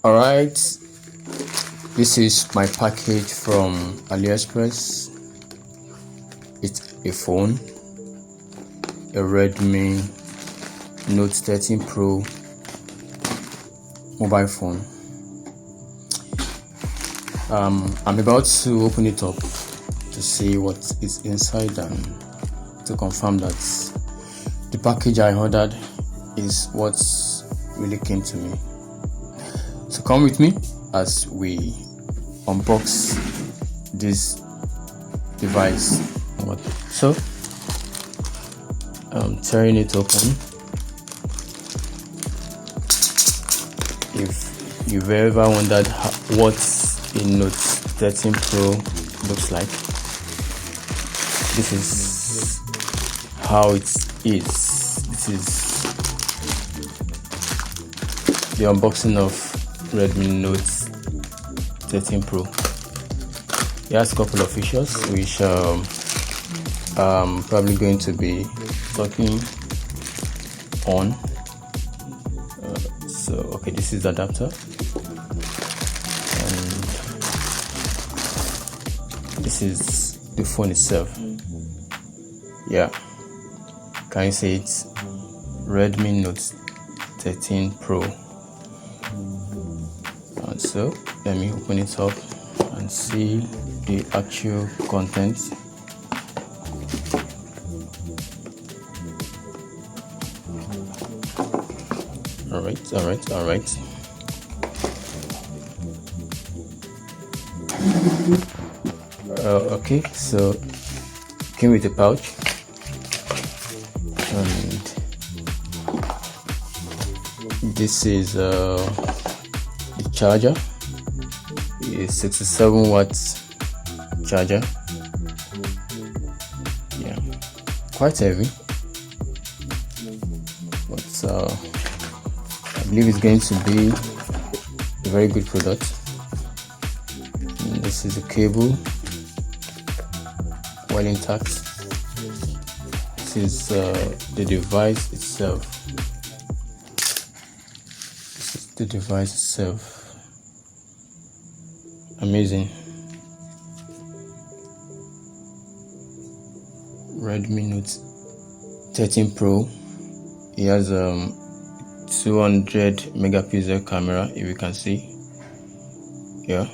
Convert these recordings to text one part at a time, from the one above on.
All right, this is my package from AliExpress. It's a phone, a Redmi Note 13 Pro mobile phone. I'm about to open it up to see what is inside and to confirm that the package I ordered is what really came to me. So come with me as we unbox this device. So I'm tearing it open. If you've ever wondered what a Note 13 Pro looks like, this is how it is. This is the unboxing of Redmi Note 13 Pro. It has a couple of features which I'm probably going to be talking on. Okay, this is the adapter, and this is the phone itself. Yeah, can you see it? Redmi Note 13 Pro. And so let me open it up and see the actual contents. All right. Okay, so came with a pouch, and this is the charger. It's 67 watts charger. Yeah, quite heavy, but I believe it's going to be a very good product. And this is the cable, well intact. This is the device itself. This is the device itself. Amazing. Redmi Note 13 Pro. It has 200 megapixel camera, if you can see. Yeah,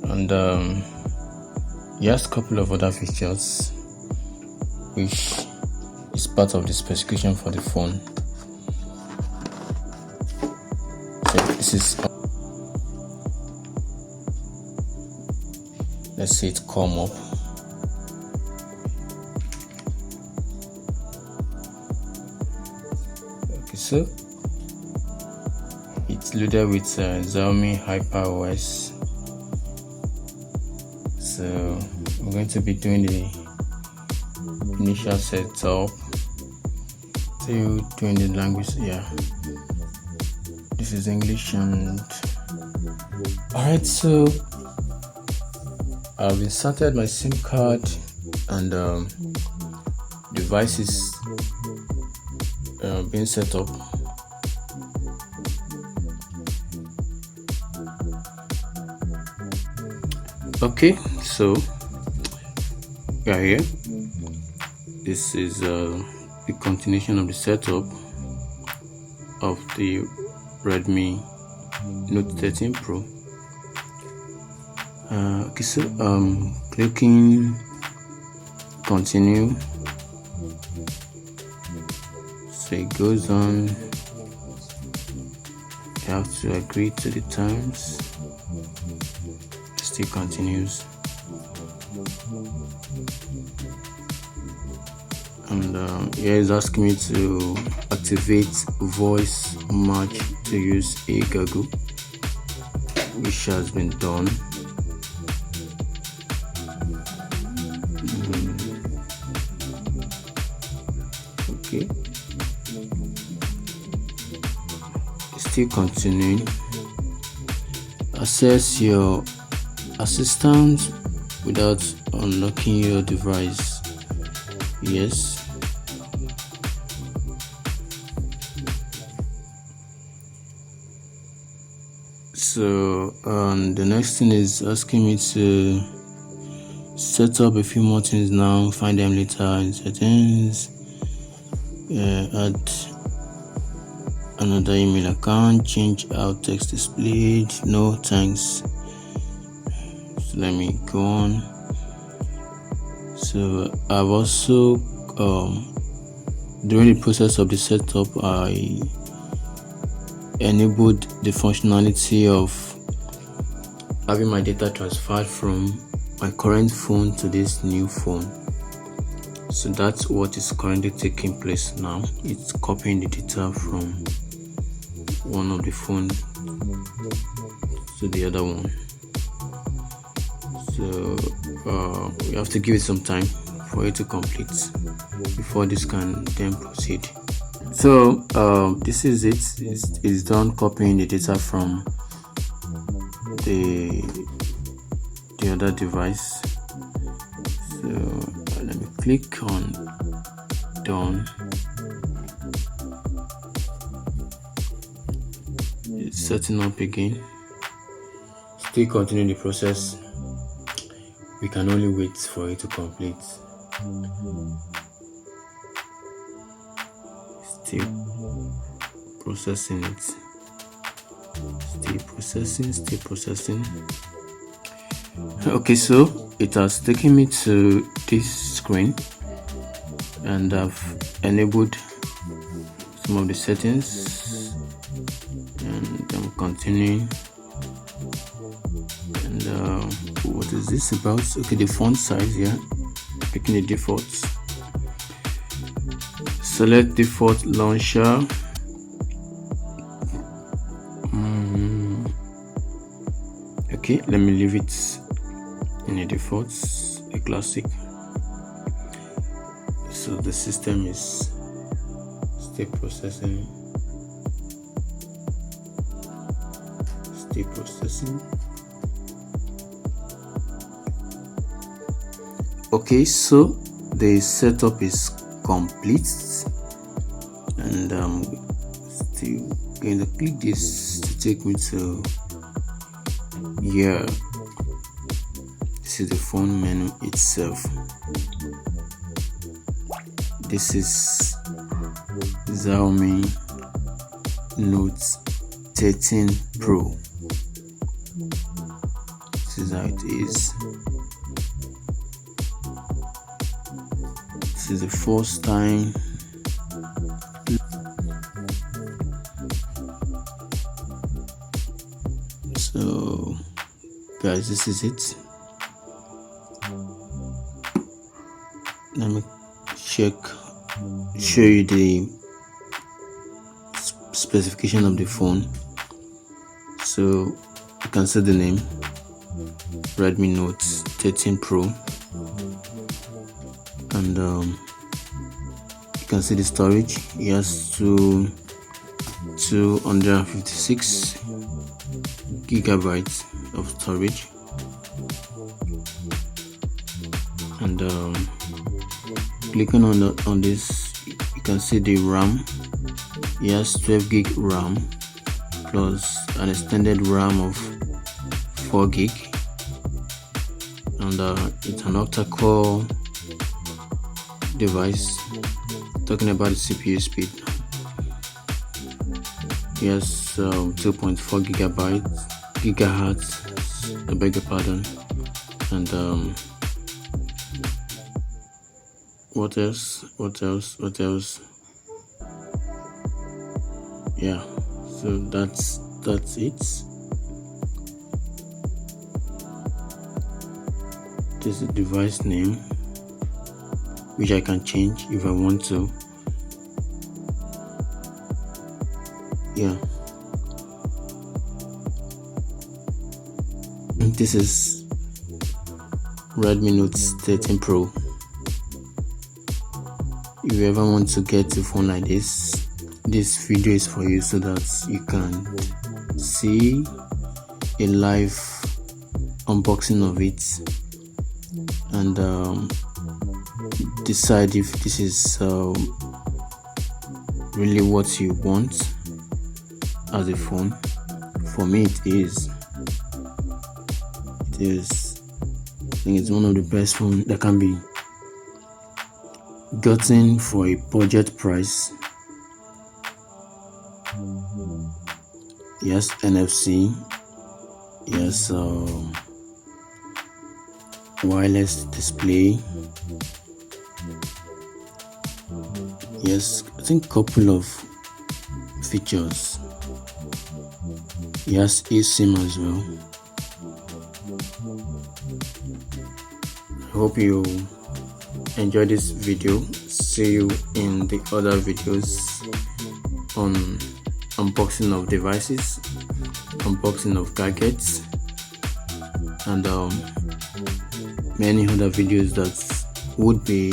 and it has a couple of other features which is part of the specification for the phone. So this is, let's see it come up. Okay, so it's loaded with Xiaomi HyperOS. So I'm going to be doing the initial setup till doing the language. Yeah, this is English. And alright, so I've inserted my SIM card, and device is being set up. Okay, so we are here. This is the continuation of the setup of the Redmi Note 13 Pro. Okay, so clicking continue, so it goes on. You have to agree to the terms. Still continues, and here is asking me to activate voice match to use a Google, which has been done. Okay, still continuing. Access your assistant without unlocking your device. Yes. So the next thing is asking me to set up a few more things now, find them later in settings, add another email account, change out text displayed, no thanks. So let me go on. So I've also during the process of the setup, I enabled the functionality of having my data transferred from my current phone to this new phone. So that's what is currently taking place now. It's copying the data from one of the phone to the other one. So we have to give it some time for it to complete before this can then proceed. So this is it. It's done copying the data from the other device. So let me click on done. It's setting up again. Still continuing the process. We can only wait for it to complete. Still processing it. Still processing. Okay, so it has taken me to this screen and I've enabled some of the settings and I'm continuing. And what is this about? Okay, the font size here, picking the defaults. Select default launcher. Okay, let me leave it in the defaults, a classic. So the system is still processing. Okay, so the setup is complete and I'm still going to click this to take me to here. This is the phone menu itself. This is Xiaomi Note 13 Pro. This is how it is. This is the first time. So guys, this is it. Let me show you the specification of the phone. So you can see the name, Redmi Note 13 Pro, and you can see the storage. It has 256 gigabytes of storage, and clicking on this, you can see the RAM. It has 12 gig RAM plus an extended RAM of 4 gig, and it's an octa-core device. Talking about the CPU speed, it has 2.4 gigahertz, I beg your pardon, and what else? Yeah, so that's it. This is the device name, which I can change if I want to. Yeah, this is Redmi Note 13 Pro. If you ever want to get a phone like this video is for you, so that you can see a live unboxing of it and decide if this is really what you want as a phone For me, it is. I think it's one of the best phones that can be gotten for a budget price. Yes, NFC. Yes, wireless display. Yes, I think couple of features. Yes, eSIM as well. I hope you enjoy this video. See you in the other videos on unboxing of devices, unboxing of gadgets, and many other videos that would be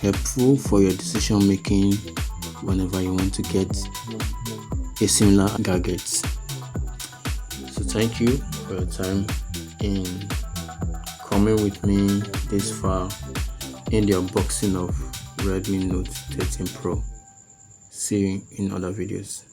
helpful for your decision making whenever you want to get a similar gadget. So thank you for your time in coming with me this far in the unboxing of Redmi Note 13 Pro. See you in other videos.